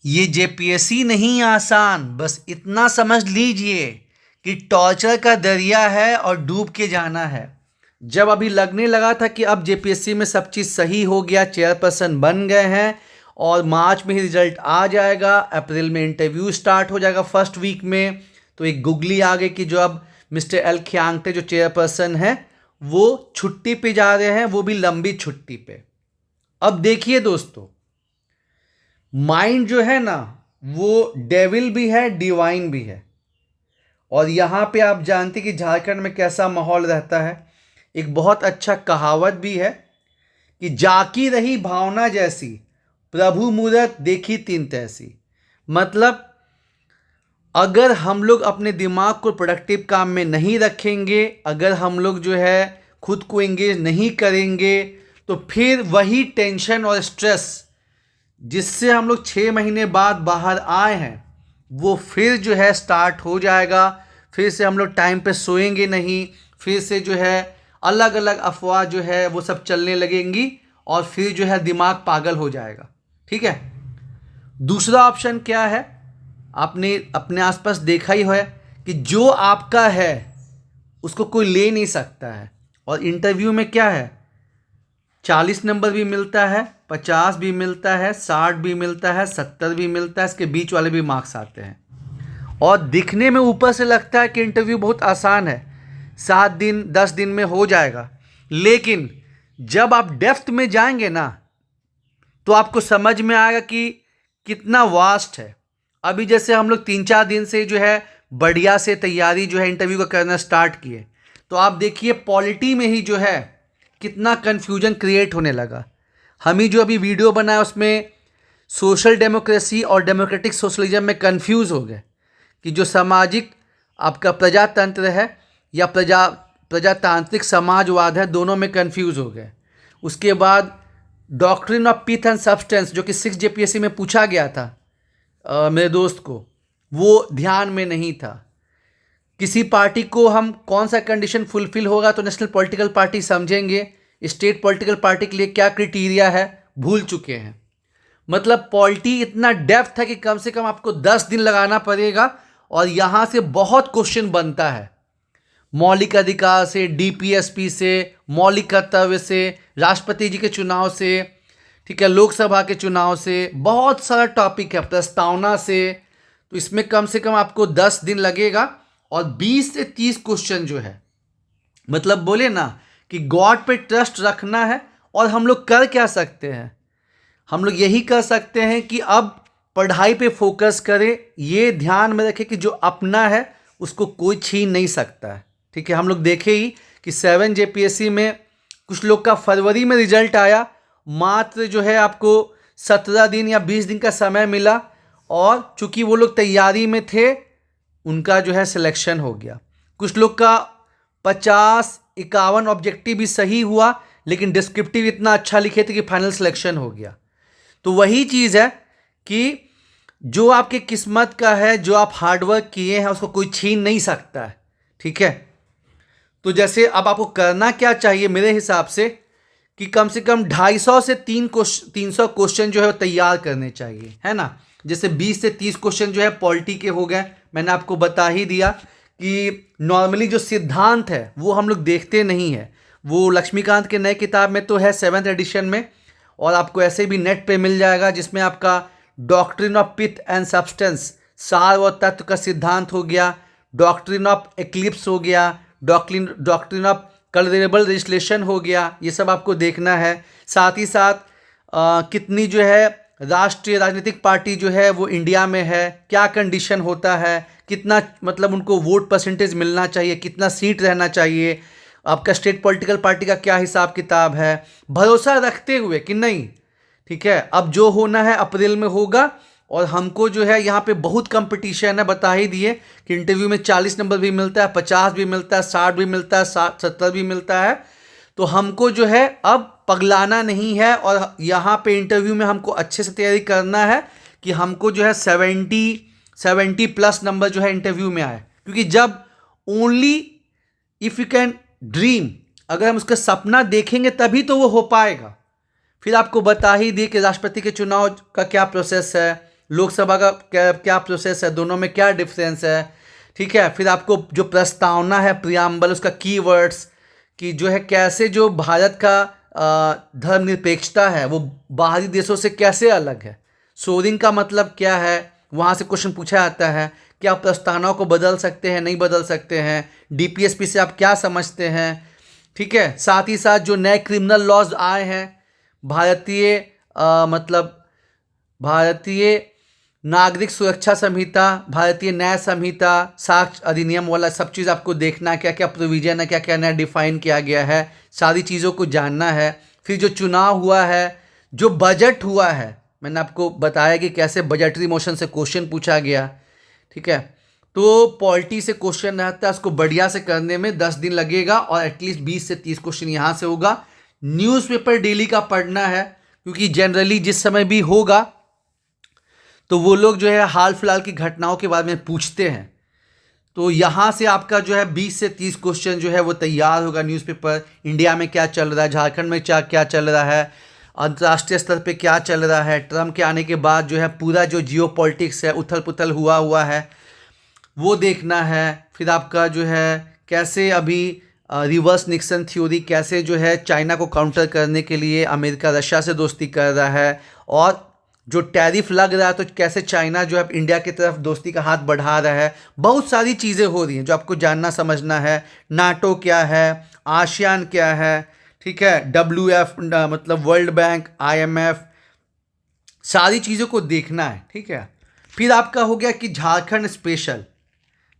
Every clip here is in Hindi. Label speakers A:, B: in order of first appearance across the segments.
A: ये जेपीएससी नहीं आसान, बस इतना समझ लीजिए कि टॉर्चर का दरिया है और डूब के जाना है। जब अभी लगने लगा था कि अब जेपीएससी में सब चीज़ सही हो गया, चेयरपर्सन बन गए हैं और मार्च में ही रिजल्ट आ जाएगा, अप्रैल में इंटरव्यू स्टार्ट हो जाएगा फर्स्ट वीक में, तो एक गुगली आ गई कि जो अब मिस्टर एल खियांगटे जो चेयरपर्सन हैं वो छुट्टी पे जा रहे हैं, वो भी लंबी छुट्टी पे। अब देखिए दोस्तों, माइंड जो है ना वो डेविल भी है, डिवाइन भी है। और यहाँ पे आप जानते कि झारखंड में कैसा माहौल रहता है। एक बहुत अच्छा कहावत भी है कि जाकी रही भावना जैसी, प्रभु मूरत देखी तीन तैसी। मतलब अगर हम लोग अपने दिमाग को प्रोडक्टिव काम में नहीं रखेंगे, अगर हम लोग जो है खुद को एंगेज नहीं करेंगे, तो फिर वही टेंशन और स्ट्रेस जिससे हम लोग 6 महीने बाद बाहर आए हैं वो फिर जो है स्टार्ट हो जाएगा। फिर से हम लोग टाइम पे सोएंगे नहीं, फिर से जो है अलग अलग अफवाह जो है वो सब चलने लगेंगी और फिर जो है दिमाग पागल हो जाएगा। ठीक है। दूसरा ऑप्शन क्या है, आपने अपने आसपास देखा ही है कि जो आपका है उसको कोई ले नहीं सकता है। और इंटरव्यू में क्या है, 40 नंबर भी मिलता है, 50 भी मिलता है, 60 भी मिलता है, 70 भी मिलता है, इसके बीच वाले भी मार्क्स आते हैं। और दिखने में ऊपर से लगता है कि इंटरव्यू बहुत आसान है, 7 दिन 10 दिन में हो जाएगा, लेकिन जब आप डेप्थ में जाएंगे ना तो आपको समझ में आएगा कि कितना वास्ट है। अभी जैसे हम लोग 3-4 दिन से जो है बढ़िया से तैयारी जो है इंटरव्यू का करना स्टार्ट किए, तो आप देखिए पॉलिटी में ही जो है कितना कन्फ्यूजन क्रिएट होने लगा। हम ही जो अभी वीडियो बनाया उसमें सोशल डेमोक्रेसी और डेमोक्रेटिक सोशलिज्म में कंफ्यूज हो गए कि जो सामाजिक आपका प्रजातंत्र है या प्रजातांत्रिक समाजवाद है, दोनों में कंफ्यूज हो गए। उसके बाद doctrine of pith and substance जो कि 6 जेपीएससी में पूछा गया था, मेरे दोस्त को वो ध्यान में नहीं था। किसी पार्टी को हम कौन सा कंडीशन फुलफिल होगा तो नेशनल पॉलिटिकल पार्टी समझेंगे, स्टेट पॉलिटिकल पार्टी के लिए क्या क्राइटेरिया है भूल चुके हैं। मतलब पॉलिटी इतना डेप्थ है कि कम से कम आपको 10 दिन लगाना पड़ेगा और यहाँ से बहुत क्वेश्चन बनता है, मौलिक अधिकार से, डीपीएसपी से, मौलिक कर्तव्य से, राष्ट्रपति जी के चुनाव से, ठीक है, लोकसभा के चुनाव से, बहुत सारा टॉपिक है, प्रस्तावना से। तो इसमें कम से कम आपको 10 दिन लगेगा और 20 से 30 क्वेश्चन जो है, मतलब बोले ना कि गॉड पे ट्रस्ट रखना है। और हम लोग कर क्या सकते हैं, हम लोग यही कर सकते हैं कि अब पढ़ाई पे फोकस करें, ये ध्यान में रखें कि जो अपना है उसको कोई छीन नहीं सकता है। ठीक है, हम लोग देखे ही कि 7 जेपीएससी में कुछ लोग का फरवरी में रिजल्ट आया, मात्र जो है आपको 17 दिन या 20 दिन का समय मिला और चूंकि वो लोग तैयारी में थे उनका जो है सिलेक्शन हो गया। कुछ लोग का 50-51 ऑब्जेक्टिव भी सही हुआ, लेकिन डिस्क्रिप्टिव इतना अच्छा लिखे थे कि फाइनल सिलेक्शन हो गया। तो वही चीज़ है कि जो आपके किस्मत का है, जो आप हार्डवर्क किए हैं उसको कोई छीन नहीं सकता है। ठीक है, तो जैसे अब आपको करना क्या चाहिए मेरे हिसाब से कि कम से कम 250 से 300 क्वेश्चन जो है तैयार करने चाहिए, है ना। जैसे 20 से 30 क्वेश्चन जो है पॉलिटी के हो गए, मैंने आपको बता ही दिया कि नॉर्मली जो सिद्धांत है वो हम लोग देखते नहीं है। वो लक्ष्मीकांत के नए किताब में तो है 7th एडिशन में, और आपको ऐसे भी नेट पे मिल जाएगा, जिसमें आपका doctrine of pith and substance, सार व तत्व का सिद्धांत हो गया, डॉक्ट्रिन ऑफ एक्लिप्स हो गया, डॉक्ट्रिन ऑफ कलरेबल लेजिस्लेशन हो गया, ये सब आपको देखना है। साथ ही साथ कितनी जो है राष्ट्रीय राजनीतिक पार्टी जो है वो इंडिया में है, क्या कंडीशन होता है, कितना मतलब उनको वोट परसेंटेज मिलना चाहिए, कितना सीट रहना चाहिए, आपका स्टेट पॉलिटिकल पार्टी का क्या हिसाब किताब है, भरोसा रखते हुए कि नहीं। ठीक है, अब जो होना है अप्रैल में होगा। और हमको जो है यहाँ पे बहुत कंपटीशन है, बता ही दिए कि इंटरव्यू में 40 नंबर भी मिलता है, 50 भी मिलता है, 60 भी मिलता है, 70 भी मिलता है। तो हमको जो है अब पगलाना नहीं है और यहाँ पे इंटरव्यू में हमको अच्छे से तैयारी करना है कि हमको जो है 70+ नंबर जो है इंटरव्यू में आए। क्योंकि जब only if you can dream, अगर हम उसका सपना देखेंगे तभी तो वो हो पाएगा। फिर आपको बता ही दिए कि राष्ट्रपति के चुनाव का क्या प्रोसेस है, लोकसभा का क्या क्या प्रोसेस है, दोनों में क्या डिफरेंस है, ठीक है। फिर आपको जो प्रस्तावना है प्रियम्बल, उसका कीवर्ड्स, कि जो है कैसे जो भारत का धर्मनिरपेक्षता है वो बाहरी देशों से कैसे अलग है। सोरिंग का मतलब क्या है, वहाँ से क्वेश्चन पूछा जाता है। क्या आप प्रस्तावनाओं को बदल सकते हैं, नहीं बदल सकते हैं। डीपीएसपी से आप क्या समझते हैं, ठीक है। साथ ही साथ जो नए क्रिमिनल लॉज आए हैं, भारतीय मतलब भारतीय नागरिक सुरक्षा संहिता, भारतीय न्याय संहिता, साक्ष्य अधिनियम वाला सब चीज़ आपको देखना है, क्या क्या प्रोविजन है, क्या क्या नया डिफाइन किया गया है, सारी चीज़ों को जानना है। फिर जो चुनाव हुआ है, जो बजट हुआ है, मैंने आपको बताया कि कैसे बजटरी मोशन से क्वेश्चन पूछा गया, ठीक है। तो पॉलिटी से क्वेश्चन रहता है, उसको बढ़िया से करने में 10 दिन लगेगा और एटलीस्ट 20 से 30 क्वेश्चन यहाँ से होगा। न्यूज़पेपर डेली का पढ़ना है, क्योंकि जनरली जिस समय भी होगा तो वो लोग जो है हाल फिलहाल की घटनाओं के बारे में पूछते हैं। तो यहाँ से आपका जो है 20 से 30 क्वेश्चन जो है वो तैयार होगा। न्यूज़पेपर, इंडिया में क्या चल रहा है, झारखंड में क्या क्या चल रहा है, अंतर्राष्ट्रीय स्तर पे क्या चल रहा है, ट्रम्प के आने के बाद जो है पूरा जो जियो पॉलिटिक्स है, उथल पुथल हुआ है, वो देखना है। फिर आपका जो है कैसे अभी रिवर्स निक्सन थ्योरी, कैसे जो है चाइना को काउंटर करने के लिए अमेरिका रशिया से दोस्ती कर रहा है, और जो टैरिफ लग रहा है तो कैसे चाइना जो है इंडिया की तरफ दोस्ती का हाथ बढ़ा रहा है। बहुत सारी चीज़ें हो रही हैं जो आपको जानना समझना है। नाटो क्या है, आसियान क्या है, ठीक है, WF मतलब वर्ल्ड बैंक, IMF, सारी चीज़ों को देखना है, ठीक है। फिर आपका हो गया कि झारखंड स्पेशल,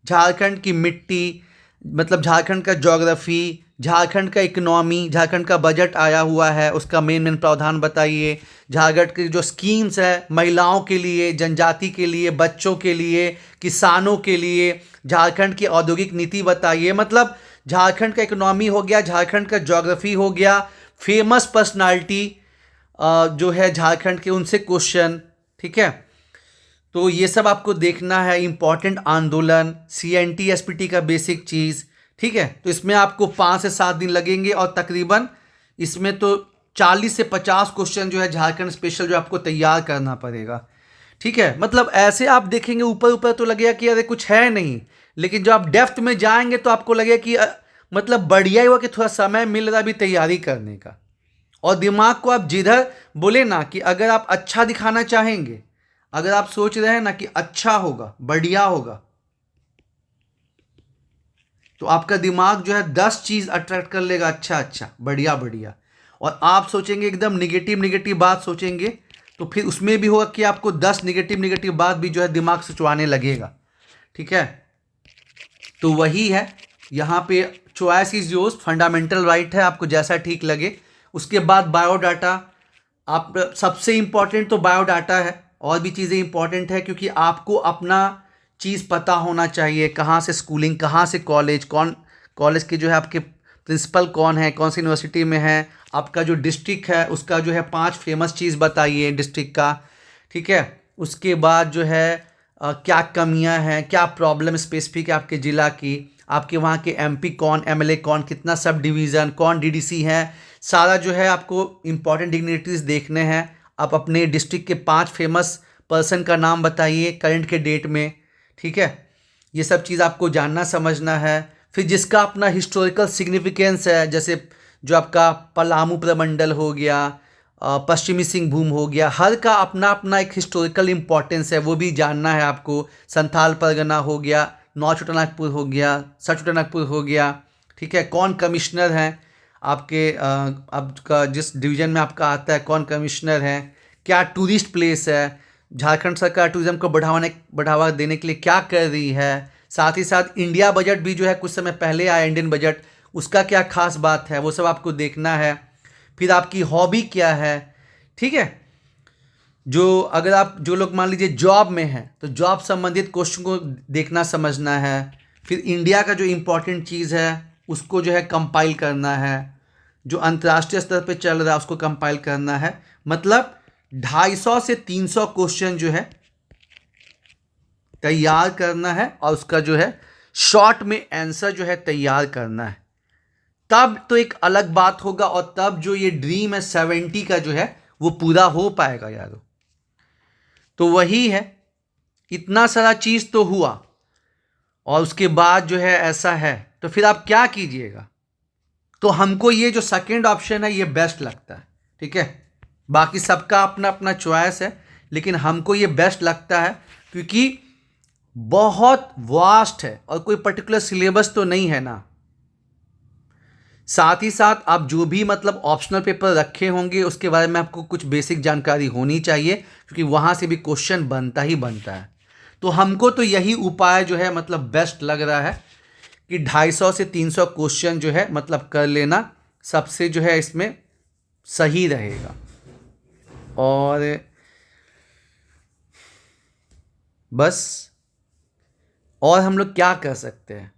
A: झारखंड की मिट्टी, मतलब झारखंड का ज्योग्राफी, झारखंड का इकोनॉमी, झारखंड का बजट आया हुआ है, उसका मेन प्रावधान बताइए। झारखंड की जो स्कीम्स है महिलाओं के लिए, जनजाति के लिए, बच्चों के लिए, किसानों के लिए, झारखंड की औद्योगिक नीति बताइए। मतलब झारखंड का इकोनॉमी हो गया, झारखंड का ज्योग्राफी हो गया, फेमस पर्सनालिटी जो है झारखंड के, उनसे क्वेश्चन, ठीक है। तो ये सब आपको देखना है। इम्पॉर्टेंट आंदोलन, CNT SPT का बेसिक चीज़, ठीक है। तो इसमें आपको 5 से 7 दिन लगेंगे और तकरीबन इसमें तो 40 से 50 क्वेश्चन जो है झारखंड स्पेशल जो आपको तैयार करना पड़ेगा, ठीक है। मतलब ऐसे आप देखेंगे ऊपर ऊपर तो लगेगा कि अरे कुछ है नहीं, लेकिन जब आप डेप्थ में जाएंगे तो आपको लगेगा कि मतलब बढ़िया ही हुआ कि थोड़ा समय मिल रहा भी तैयारी करने का। और दिमाग को आप जिधर बोले ना कि अगर आप अच्छा दिखाना चाहेंगे, अगर आप सोच रहे हैं ना कि अच्छा होगा, बढ़िया होगा, तो आपका दिमाग जो है 10 चीज़ अट्रैक्ट कर लेगा, अच्छा अच्छा, बढ़िया बढ़िया। और आप सोचेंगे एकदम निगेटिव निगेटिव बात सोचेंगे, तो फिर उसमें भी होगा कि आपको 10 निगेटिव निगेटिव बात भी जो है दिमाग से चुआने लगेगा, ठीक है। तो वही है यहाँ पे, choice is yours, fundamental right है, आपको जैसा ठीक लगे। उसके बाद बायोडाटा, आप सबसे इम्पॉर्टेंट तो बायोडाटा है, और भी चीज़ें इंपॉर्टेंट है, क्योंकि आपको अपना चीज़ पता होना चाहिए, कहाँ से स्कूलिंग, कहाँ से कॉलेज, कौन कॉलेज के जो है आपके प्रिंसिपल कौन है, कौन सी यूनिवर्सिटी में है, आपका जो डिस्ट्रिक्ट है उसका जो है 5 फेमस चीज़ बताइए डिस्ट्रिक्ट का, ठीक है। उसके बाद जो है क्या कमियां हैं, क्या प्रॉब्लम स्पेसिफिक है आपके ज़िला की, आपके वहाँ के MP कौन, MLA कौन, कितना सब डिवीज़न, कौन DDC है, सारा जो है आपको इंपॉर्टेंट डिग्निटरीज देखने हैं। आप अपने डिस्ट्रिक्ट के 5 फेमस पर्सन का नाम बताइए करंट के डेट में, ठीक है। ये सब चीज़ आपको जानना समझना है। फिर जिसका अपना हिस्टोरिकल सिग्निफिकेंस है, जैसे जो आपका पलामू प्रमंडल हो गया, पश्चिमी सिंहभूम हो गया, हर का अपना अपना एक हिस्टोरिकल इम्पोर्टेंस है, वो भी जानना है आपको। संथाल परगना हो गया, नॉर्थ छोटानागपुर हो गया, साउथ छोटानागपुर हो गया, ठीक है। कौन कमिश्नर हैं आपके, आपका जिस डिवीज़न में आपका आता है कौन कमिश्नर हैं, क्या टूरिस्ट प्लेस है, झारखंड सरकार टूरिज्म को बढ़ावा देने के लिए क्या कर रही है। साथ ही साथ इंडिया बजट भी जो है कुछ समय पहले आया, इंडियन बजट, उसका क्या खास बात है, वो सब आपको देखना है। फिर आपकी हॉबी क्या है, ठीक है। जो अगर आप, जो लोग मान लीजिए जॉब में हैं, तो जॉब संबंधित क्वेश्चन को देखना समझना है। फिर इंडिया का जो इम्पोर्टेंट चीज़ है उसको जो है कंपाइल करना है, जो अंतर्राष्ट्रीय स्तर पे चल रहा है उसको कंपाइल करना है। मतलब 250 से 300 क्वेश्चन जो है तैयार करना है, और उसका जो है शॉर्ट में आंसर जो है तैयार करना है। तब तो एक अलग बात होगा, और तब जो ये ड्रीम है 70 का जो है वो पूरा हो पाएगा यारो। तो वही है, इतना सारा चीज़ तो हुआ और उसके बाद जो है ऐसा है, तो फिर आप क्या कीजिएगा? तो हमको ये जो सेकंड ऑप्शन है ये बेस्ट लगता है, ठीक है। बाकी सबका अपना अपना चॉइस है, लेकिन हमको ये बेस्ट लगता है क्योंकि बहुत वास्ट है और कोई पर्टिकुलर सिलेबस तो नहीं है ना। साथ ही साथ आप जो भी मतलब ऑप्शनल पेपर रखे होंगे उसके बारे में आपको कुछ बेसिक जानकारी होनी चाहिए, क्योंकि वहाँ से भी क्वेश्चन बनता ही बनता है। तो हमको तो यही उपाय जो है मतलब बेस्ट लग रहा है कि 250 से 300 क्वेश्चन जो है मतलब कर लेना सबसे जो है इसमें सही रहेगा। और बस, और हम लोग क्या कर सकते हैं?